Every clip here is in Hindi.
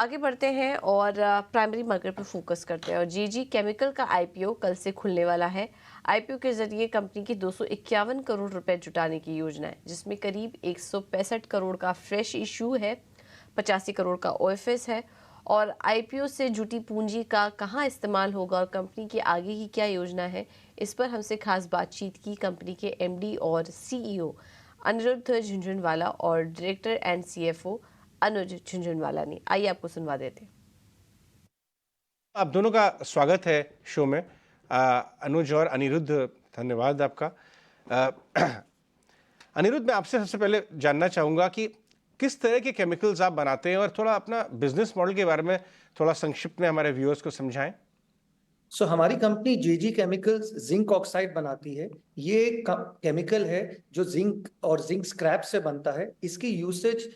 आगे बढ़ते हैं और प्राइमरी मार्केट पर फोकस करते हैं और जीजी केमिकल का आईपीओ कल से खुलने वाला है। आईपीओ के जरिए कंपनी की 251 करोड़ रुपए जुटाने की योजना है, जिसमें करीब 165 करोड़ का फ्रेश इशू है, 85 करोड़ का ओएफएस है। और आईपीओ से जुटी पूंजी का कहां इस्तेमाल होगा और कंपनी की आगे की क्या योजना है, इस पर हमसे खास बातचीत की कंपनी के एमडी और सीईओ अनिरुद्ध झुंझुनवाला और डायरेक्टर एंड सीएफओ अनुज झुंझुनवाला ने। आइए आपको सुनवा देते हैं। आप दोनों का स्वागत है शो में। अनुज और अनिरुद्ध, धन्यवाद आपका। अ, अनिरुद्ध, मैं आपसे सबसे पहले जानना चाहूँगा कि किस तरह के केमिकल्स आप बनाते हैं और थोड़ा अपना बिजनेस मॉडल के बारे में थोड़ा संक्षिप्त में हमारे व्यूअर्स को समझाएं। हमारी कंपनी जेजी केमिकल्स जिंक ऑक्साइड बनाती है। ये एक केमिकल है जो जिंक और जिंक स्क्रैप से बनता है। इसकी यूसेज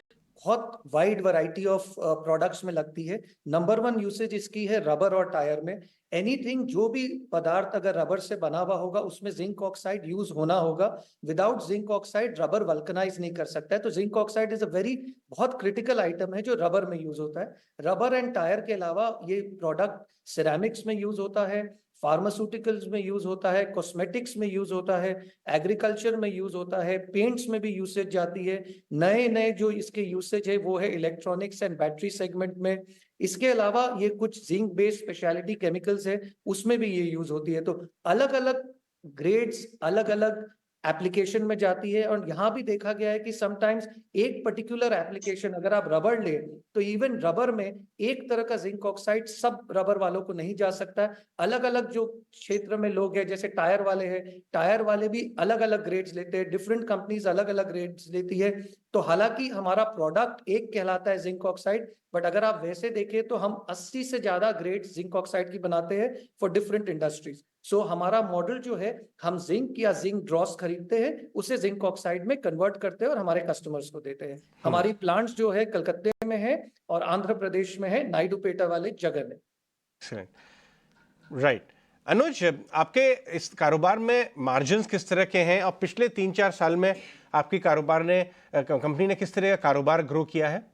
बहुत वाइड वैरायटी ऑफ प्रोडक्ट्स में लगती है। नंबर वन यूसेज इसकी है रबर और टायर में। एनीथिंग, जो भी पदार्थ अगर रबर से बना हुआ होगा उसमें जिंक ऑक्साइड यूज होना होगा। Without zinc oxide rubber vulcanise नहीं कर सकता है। तो zinc oxide is a very बहुत क्रिटिकल आइटम है जो रबर में यूज होता है। रबर एंड टायर के अलावा ये प्रोडक्ट सिरेमिक्स में यूज होता है, फार्मास्यूटिकल्स में यूज होता है, कॉस्मेटिक्स में यूज होता है, एग्रीकल्चर में यूज होता है, पेंट्स में भी यूसेज जाती है। नए नए जो इसके यूसेज है वो है इलेक्ट्रॉनिक्स एंड बैटरी सेगमेंट में। इसके अलावा ये कुछ जिंक बेस्ड स्पेशलिटी केमिकल्स है, उसमें भी ये यूज होती है। तो अलग अलग ग्रेड्स अलग अलग एप्लीकेशन में जाती है। और यहाँ भी देखा गया है कि समटाइम्स एक पर्टिकुलर एप्लीकेशन, अगर आप रबर ले तो इवन रबर में एक तरह का जिंक ऑक्साइड सब रबर वालों को नहीं जा सकता है। अलग अलग जो क्षेत्र में लोग हैं, जैसे टायर वाले हैं, टायर वाले भी अलग अलग ग्रेड्स लेते हैं। डिफरेंट कंपनीज अलग अलग ग्रेड्स लेती है। तो हालांकि हमारा प्रोडक्ट एक कहलाता है जिंक ऑक्साइड, बट अगर आप वैसे देखें तो हम 80 से ज्यादा ग्रेड्स जिंक ऑक्साइड की बनाते हैं फॉर डिफरेंट इंडस्ट्रीज। हमारा मॉडल जो है, हम जिंक या जिंक ड्रॉस खरीदते हैं, उसे जिंक ऑक्साइड में कन्वर्ट करते हैं और हमारे कस्टमर्स को देते हैं। हमारी प्लांट्स जो है कलकत्ते में है और आंध्र प्रदेश में है, नाइडुपेटा वाले जगह में। राइट। अनुज, आपके इस कारोबार में मार्जिन्स किस तरह के हैं और पिछले 3-4 साल में आपकी कारोबार ने कंपनी ने किस तरह का कारोबार ग्रो किया है?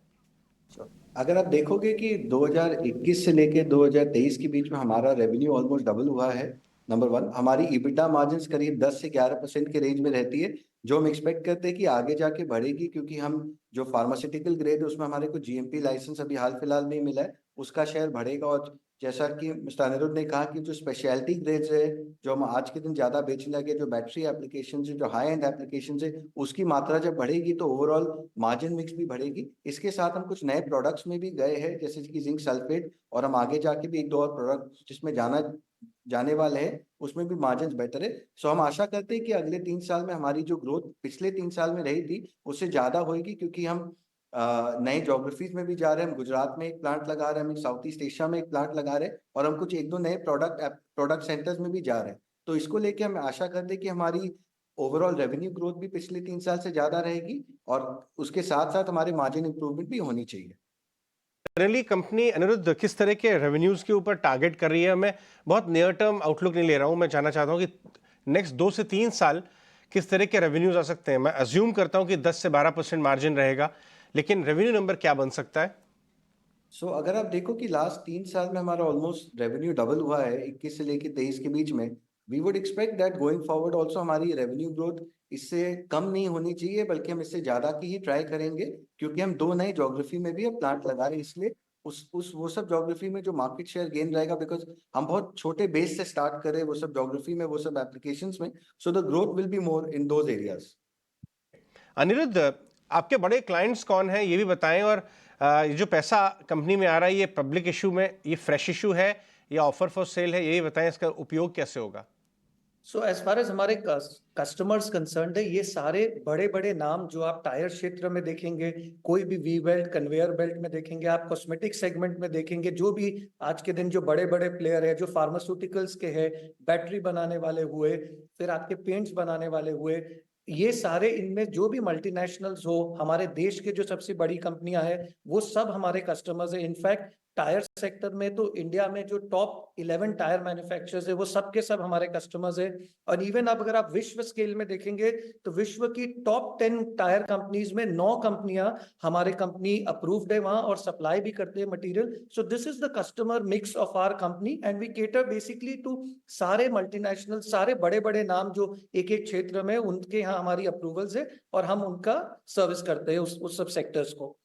अगर आप देखोगे कि 2021 से लेके 2023 के बीच में हमारा रेवेन्यू ऑलमोस्ट डबल हुआ है। नंबर वन, हमारी EBITDA मार्जिन्स करीब 10 से 11% के रेंज में रहती है, जो हम एक्सपेक्ट करते हैं कि आगे जाके बढ़ेगी, क्योंकि हम जो फार्मास्यूटिकल ग्रेड है उसमें हमारे को GMP लाइसेंस अभी हाल फिलहाल में ही मिला है, उसका शेयर बढ़ेगा। और जैसा कि मिस्टर अनिरुद्ध ने कहा कि जो स्पेशलिटी ग्रेड्स है, जो हम आज के दिन ज्यादा बेचने लगे, जो बैटरी एप्लीकेशन है, जो हाई एंड एप्लीकेशन है, उसकी मात्रा जब बढ़ेगी तो ओवरऑल मार्जिन मिक्स भी बढ़ेगी। इसके साथ हम कुछ नए प्रोडक्ट्स में भी गए हैं, जैसे कि जिंक सल्फेट, और हम आगे जाके भी एक दो और प्रोडक्ट जिसमें जाने वाले हैं, उसमें भी मार्जिन बेटर है। हम आशा करते हैं कि अगले 3 साल में हमारी जो ग्रोथ पिछले 3 साल में रही थी उससे ज्यादा होगी, क्योंकि हम नए ज्योग्राफीज में भी जा रहे हैं। हम गुजरात में एक प्लांट लगा रहे हैं, हम साउथ ईस्ट एशिया में एक प्लांट लगा रहे हैं, और हम कुछ एक दो नए प्रोडक्ट सेंटर्स में भी जा रहे हैं। तो इसको लेके हम आशा करते हैं कि हमारी ओवरऑल रेवेन्यू ग्रोथ भी पिछले 3 साल से ज्यादा रहेगी, और उसके साथ साथ हमारी मार्जिन इंप्रूवमेंट भी होनी चाहिए। जनरली कंपनी, अनिरुद्ध, किस तरह के रेवेन्यूज के ऊपर टारगेट कर रही है? मैं बहुत नियर टर्म आउटलुक नहीं ले रहा हूं, मैं जानना चाहता हूं कि नेक्स्ट 2 से 3 साल किस तरह के रेवेन्यूज आ सकते हैं। मैं अज्यूम करता हूं कि 10 से 12% मार्जिन रहेगा, लेकिन रेवेन्यू नंबर क्या बन सकता है? अगर आप देखो कि लास्ट 3 साल में हमारा ऑलमोस्ट रेवेन्यू डबल हुआ है, 21 से लेके 23 के बीच में। We would expect that going forward also हमारी रेवेन्यू ग्रोथ इससे कम नहीं होनी चाहिए, बल्कि हम इससे ज्यादा की ही ट्राई करेंगे, क्योंकि हम दो नई ज्योग्राफी में भी अब प्लांट लगा रहे हैं। इसलिए उस वो सब ज्योग्राफी में जो मार्केट शेयर गेन रहेगा, बिकॉज हम बहुत छोटे बेस से स्टार्ट करें वो सब ज्योग्राफी में, वो सब एप्लीकेशंस में। The growth will be more in those areas. Anirudh, आपके बड़े क्लाइंट्स कौन हैं ये भी बताएं, और ये जो पैसा कंपनी में आ रहा है, ये पब्लिक इशू में, ये फ्रेश इशू है या ऑफर फॉर सेल है, ये भी बताएं, इसका उपयोग कैसे होगा? एज फार एज हमारे कस्टमर्स कंसर्न है, ये सारे बड़े बड़े नाम जो आप टायर क्षेत्र में देखेंगे, कोई भी वी बेल्ट कन्वेयर बेल्ट में देखेंगे, आप कॉस्मेटिक सेगमेंट में देखेंगे, जो भी आज के दिन जो बड़े बड़े प्लेयर है, जो फार्मास्यूटिकल्स के हैं, बैटरी बनाने वाले हुए, फिर आपके पेंट्स बनाने वाले हुए, ये सारे, इनमें जो भी मल्टीनेशनल्स हो, हमारे देश के जो सबसे बड़ी कंपनियां हैं, वो सब हमारे कस्टमर्स है। इनफैक्ट टायर सेक्टर में तो इंडिया में जो टॉप 11 टायर मैन्युफैक्चरर्स है वो सब के सब हमारे कस्टमर्स है। और इवन अब अगर आप विश्व स्केल में देखेंगे तो विश्व की टॉप 10 टायर कंपनीज में 9 कंपनियां हमारे कंपनी अप्रूव्ड है वहां और सप्लाई भी करते हैं material. So this is the customer mix of our company and we cater basically to सारे मल्टीनेशनल, सारे बड़े बड़े नाम जो एक एक क्षेत्र में उनके यहाँ हमारी अप्रूवल्स है और हम उनका सर्विस करते हैं उस सब सेक्टर्स को।